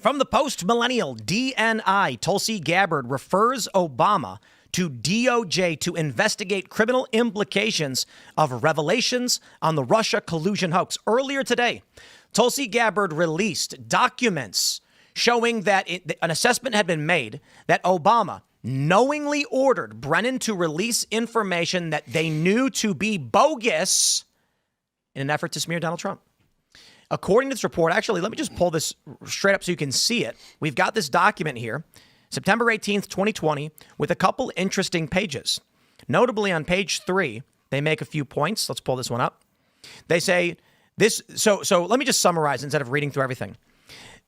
From the post-millennial DNI, Tulsi Gabbard refers Obama to DOJ to investigate criminal implications of revelations on the Russia collusion hoax. Earlier today, Tulsi Gabbard released documents showing that an assessment had been made that Obama knowingly ordered Brennan to release information that they knew to be bogus in an effort to smear Donald Trump. According to this report, actually, let me just pull this straight up so you can see it. We've got this document here, September 18th, 2020, with a couple interesting pages. Notably, on page 3, they make a few points. Let's pull this one up. They say this. So let me just summarize instead of reading through everything.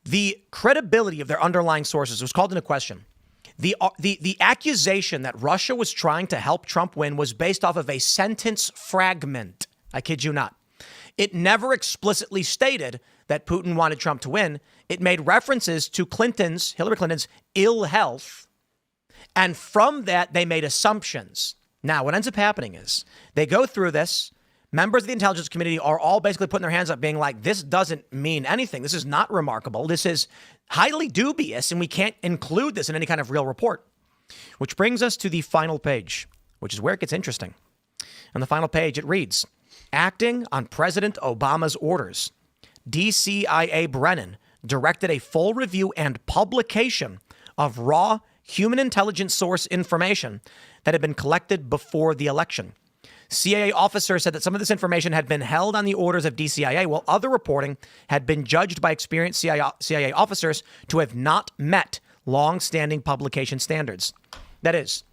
The credibility of their underlying sources was called into question. The accusation that Russia was trying to help Trump win was based off of a sentence fragment. I kid you not. It never explicitly stated that Putin wanted Trump to win. It made references to Hillary Clinton's ill health. And from that, they made assumptions. Now, what ends up happening is they go through this. Members of the intelligence community are all basically putting their hands up being like, this doesn't mean anything. This is not remarkable. This is highly dubious, and we can't include this in any kind of real report. Which brings us to the final page, which is where it gets interesting. On the final page, it reads, acting on President Obama's orders, DCIA Brennan directed a full review and publication of raw human intelligence source information that had been collected before the election. CIA officers said that some of this information had been held on the orders of DCIA, while other reporting had been judged by experienced CIA officers to have not met long-standing publication standards. That is,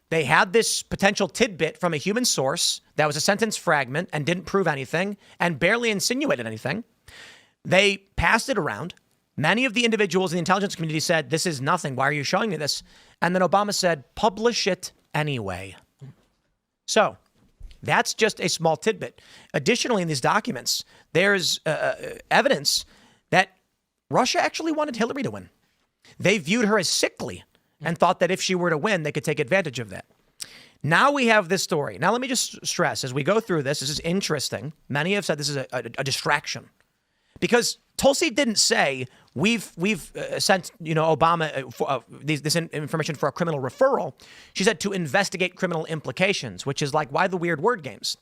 they had this potential tidbit from a human source that was a sentence fragment and didn't prove anything and barely insinuated anything. They passed it around. Many of the individuals in the intelligence community said, this is nothing. Why are you showing me this? And then Obama said, publish it anyway. So that's just a small tidbit. Additionally, in these documents, there's evidence that Russia actually wanted Hillary to win. They viewed her as sickly and thought that if she were to win, they could take advantage of that. Now we have this story. Now, let me just stress, as we go through this is interesting. Many have said this is a distraction because Tulsi didn't say we've sent Obama this information for a criminal referral. She said to investigate criminal implications, which is like, why the weird word games?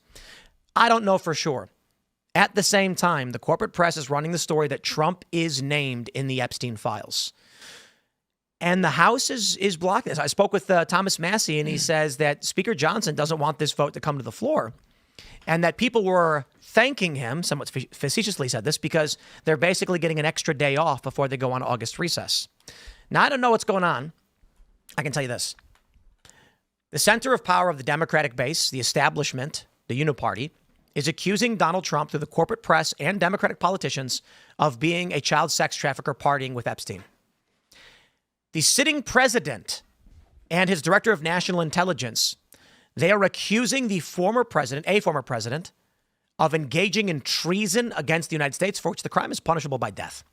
I don't know for sure. At the same time, the corporate press is running the story that Trump is named in the Epstein files. And the House is blocking this. I spoke with Thomas Massey, and he says that Speaker Johnson doesn't want this vote to come to the floor, and that people were thanking him, somewhat facetiously said this, because they're basically getting an extra day off before they go on August recess. Now, I don't know what's going on. I can tell you this. The center of power of the Democratic base, the establishment, the Uniparty, is accusing Donald Trump through the corporate press and Democratic politicians of being a child sex trafficker partying with Epstein. The sitting president and his director of national intelligence, they are accusing a former president, of engaging in treason against the United States, for which the crime is punishable by death.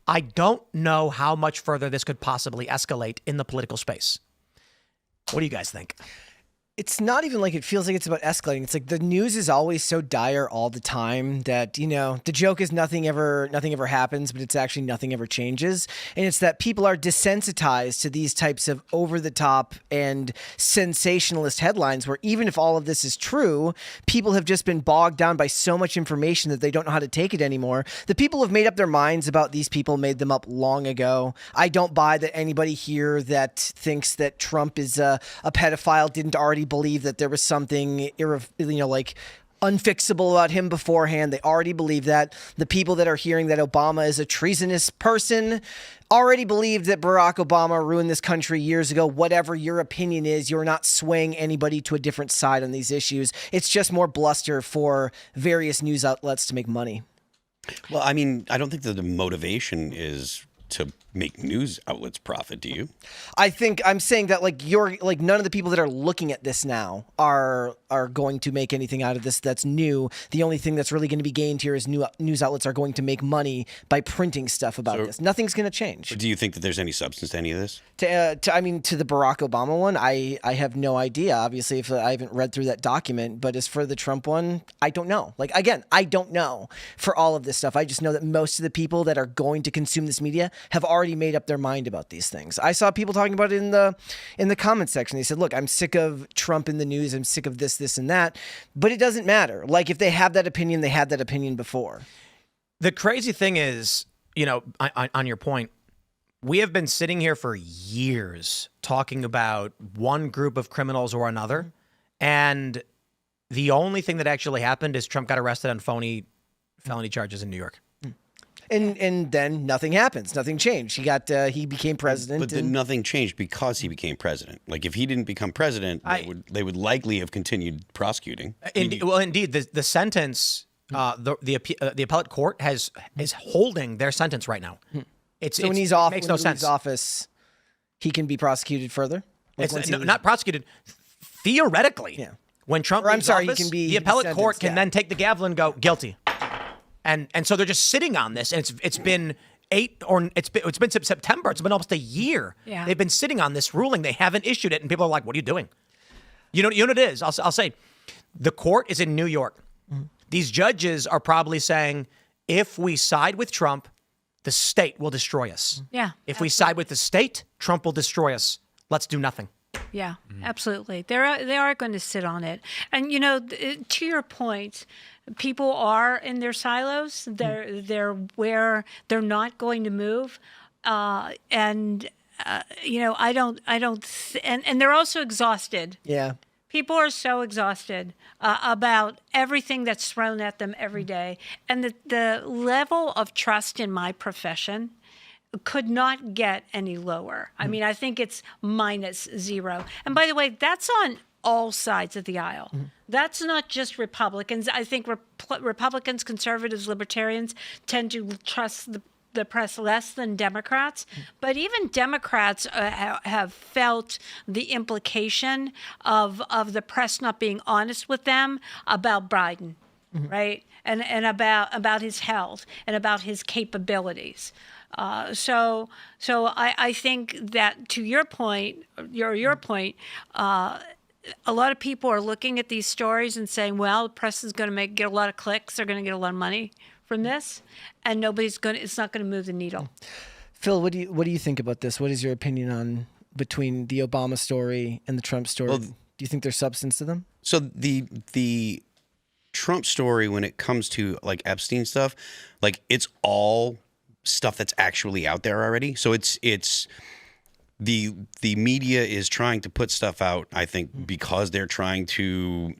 I don't know how much further this could possibly escalate in the political space. What do you guys think? It's not even like it feels like it's about escalating. It's like the news is always so dire all the time that, you know, the joke is nothing ever happens, but it's actually nothing ever changes. And it's that people are desensitized to these types of over the top and sensationalist headlines where even if all of this is true, people have just been bogged down by so much information that they don't know how to take it anymore. The people who have made up their minds about these people made them up long ago. I don't buy that anybody here that thinks that Trump is a pedophile didn't already believe that there was something, unfixable about him beforehand. They already believe that. The people that are hearing that Obama is a treasonous person already believed that Barack Obama ruined this country years ago. Whatever your opinion is, you're not swaying anybody to a different side on these issues. It's just more bluster for various news outlets to make money. Well, I mean, I don't think that the motivation is to make news outlets profit, do you? I think I'm saying that none of the people that are looking at this now are going to make anything out of this that's new. The only thing that's really going to be gained here is news outlets are going to make money by printing stuff about this. Nothing's going to change. Do you think that there's any substance to any of this? To the Barack Obama one, I have no idea. Obviously, if I haven't read through that document, but as for the Trump one, I don't know. I don't know for all of this stuff. I just know that most of the people that are going to consume this media have already made up their mind about these things. I saw people talking about it in the comment section. They said, look, I'm sick of Trump in the news. I'm sick of this, and that. But it doesn't matter. Like, if they have that opinion, they had that opinion before. The crazy thing is, on your point, we have been sitting here for years talking about one group of criminals or another, and the only thing that actually happened is Trump got arrested on felony charges in New York. And then nothing happens. Nothing changed. He became president. But then nothing changed because he became president. Like, if he didn't become president, they would likely have continued prosecuting. Indeed, the sentence, the appellate court is holding their sentence right now. So when he's off, makes no sense. His office, he can be prosecuted further. Not prosecuted, theoretically. Yeah. When Trump leaves office, the appellate court can then take the gavel and go guilty. And so they're just sitting on this, and it's been September. It's been almost a year. Yeah. They've been sitting on this ruling. They haven't issued it, and people are like, "What are you doing?" You know what it is. I'll say, the court is in New York. Mm-hmm. These judges are probably saying, if we side with Trump, the state will destroy us. Yeah. If we side with the state, Trump will destroy us. Let's do nothing. Yeah, absolutely. They are going to sit on it. And, to your point, people are in their silos. They're where they're not going to move. I don't, and they're also exhausted. Yeah. People are so exhausted about everything that's thrown at them every day. And the level of trust in my profession could not get any lower. I mean, I think it's -0. And by the way, that's on all sides of the aisle. That's not just Republicans. I think Republicans, conservatives, libertarians tend to trust the press less than Democrats. But even Democrats have felt the implication of the press not being honest with them about Biden, right? And about his health and about his capabilities. So I think that, to your point, a lot of people are looking at these stories and saying, well, the press is going to get a lot of clicks. They're going to get a lot of money from this, and it's not going to move the needle. Phil, what do you think about this? What is your opinion on between the Obama story and the Trump story? Well, do you think there's substance to them? So the Trump story, when it comes to like Epstein stuff, like, it's all stuff that's actually out there already. So it's the media is trying to put stuff out, I think, because they're trying to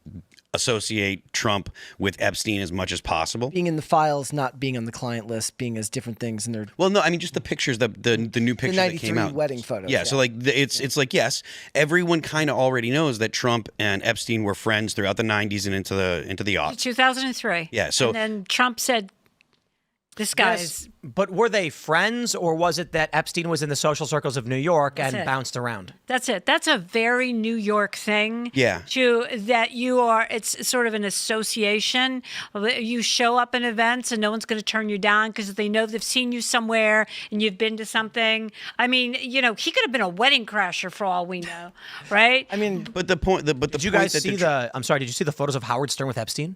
associate Trump with Epstein as much as possible. Being in the files, not being on the client list, being as different things. And well, no, I mean, just the pictures, the new picture that came out. The 93 wedding photos. Yeah, so like it's like, yes, everyone kind of already knows that Trump and Epstein were friends throughout the 90s and into the aughts. 2003. Yeah, so and then Trump said, this guy's... Yes, but were they friends, or was it that Epstein was in the social circles of New York and bounced around? That's it. That's a very New York thing. Yeah. It's sort of an association. You show up in events and no one's going to turn you down because they know they've seen you somewhere and you've been to something. I mean, he could have been a wedding crasher for all we know, right? I mean, but the point. Did you guys see I'm sorry. Did you see the photos of Howard Stern with Epstein?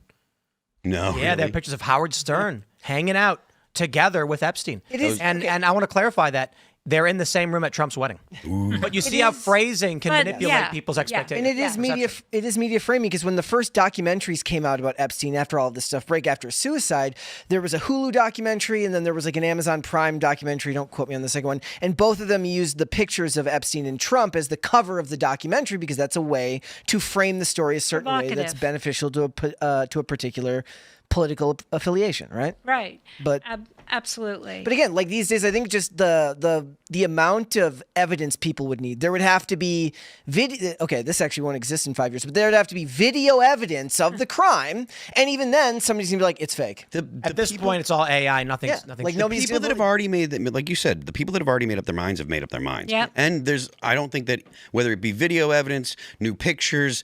No. Yeah, they have pictures of Howard Stern hanging out together with Epstein. It is, and I want to clarify that they're in the same room at Trump's wedding. Ooh. But you see how phrasing can manipulate people's expectations. And it is media framing, because when the first documentaries came out about Epstein after all of this stuff break after suicide, there was a Hulu documentary and then there was like an Amazon Prime documentary. Don't quote me on the second one. And both of them used the pictures of Epstein and Trump as the cover of the documentary, because that's a way to frame the story a certain way that's beneficial to a particular political affiliation, right? Right. But absolutely. But again, like these days, I think just the amount of evidence people would need. There would have to be video. Okay, this actually won't exist in 5 years, but there would have to be video evidence of the crime, and even then, somebody's gonna be like, "It's fake." At this point, it's all AI. Nothing. Like nobody's people that have already made that, like you said, the people that have already made up their minds have made up their minds. Yeah. And I don't think that whether it be video evidence, new pictures,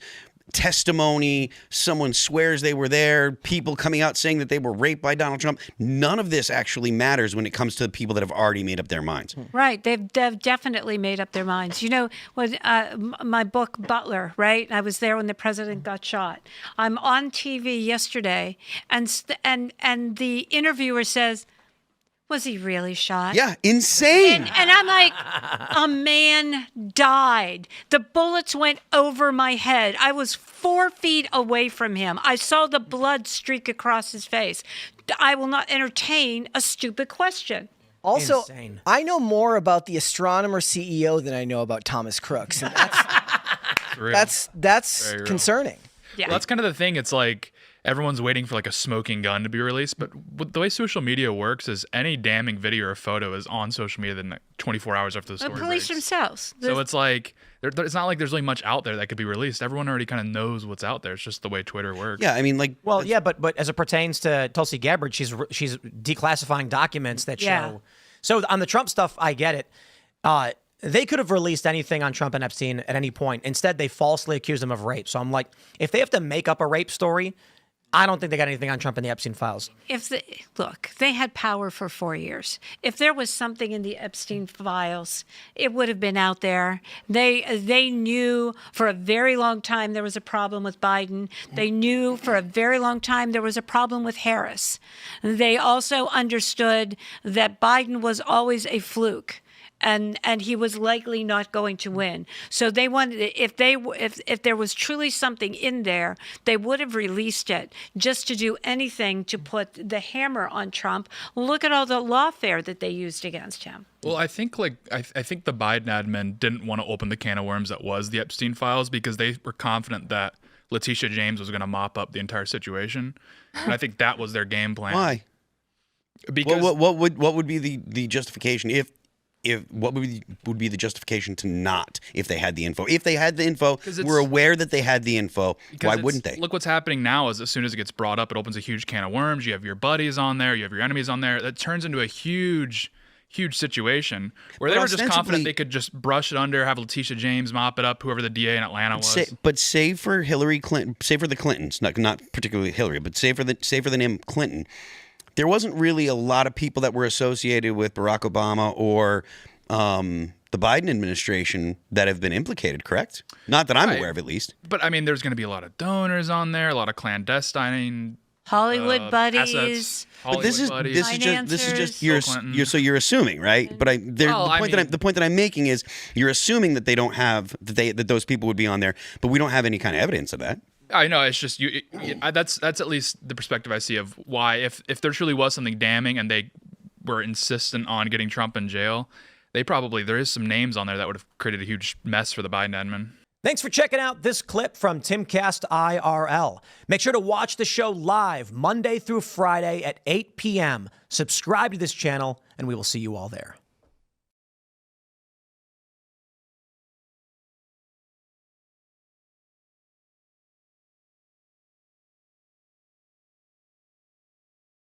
testimony, someone swears they were there, people coming out saying that they were raped by Donald Trump, none of this actually matters when it comes to the people that have already made up their minds. Right. They've definitely made up their minds. When my book, Butler, right? I was there when the president got shot. I'm on TV yesterday, and the interviewer says, Was he really shot? Yeah, insane. And I'm like, a man died. The bullets went over my head. I was 4 feet away from him. I saw the blood streak across his face. I will not entertain a stupid question. Also, Insane. I know more about the astronomer CEO than I know about Thomas Crooks, and that's Very real. concerning. Yeah. Well, that's kind of the thing. It's like everyone's waiting for like a smoking gun to be released, but the way social media works is any damning video or photo is on social media then 24 hours after the The story police breaks. themselves. So it's like it's not like there's really much out there that could be released. Everyone already kind of knows what's out there. It's just the way Twitter works. Yeah, I mean, like, Well, yeah, but as it pertains to Tulsi Gabbard, she's declassifying documents that show. Yeah. So on the Trump stuff, I get it. They could have released anything on Trump and Epstein at any point. Instead, they falsely accused them of rape. So I'm like, if they have to make up a rape story, I don't think they got anything on Trump and the Epstein files. Look, they had power for 4 years. If there was something in the Epstein files, it would have been out there. They knew for a very long time there was a problem with Biden. They knew for a very long time there was a problem with Harris. They also understood that Biden was always a fluke. And he was likely not going to win. So they wanted, if there was truly something in there, they would have released it just to do anything to put the hammer on Trump. Look at all the lawfare that they used against him. Well, I think I think the Biden admin didn't want to open the can of worms that was the Epstein files because they were confident that Letitia James was going to mop up the entire situation, and I think that was their game plan. why? Because What would be the justification if what would be the justification to not if they had the info? If they had the info, we're aware that they had the info. Why wouldn't they? Look, what's happening now is as soon as it gets brought up, it opens a huge can of worms. You have your buddies on there, you have your enemies on there. That turns into a huge situation where they were just confident they could just brush it under, have Letitia James mop it up, whoever the DA in Atlanta was. But say for Hillary Clinton, say for the Clintons, not particularly Hillary, but say for the name Clinton, there wasn't really a lot of people that were associated with Barack Obama or the Biden administration that have been implicated, correct? Not that I'm aware of, at least. But I mean, there's going to be a lot of donors on there, a lot of clandestine Hollywood buddies. assets. But this is just you're assuming, right? But the point that I'm making is you're assuming that they don't have that those people would be on there, but we don't have any kind of evidence of that. I know, it's just that's at least the perspective I see of why if there truly was something damning and they were insistent on getting Trump in jail, there is some names on there that would have created a huge mess for the Biden admin. Thanks for checking out this clip from Timcast IRL. Make sure to watch the show live Monday through Friday at 8 p.m. Subscribe to this channel, and we will see you all there.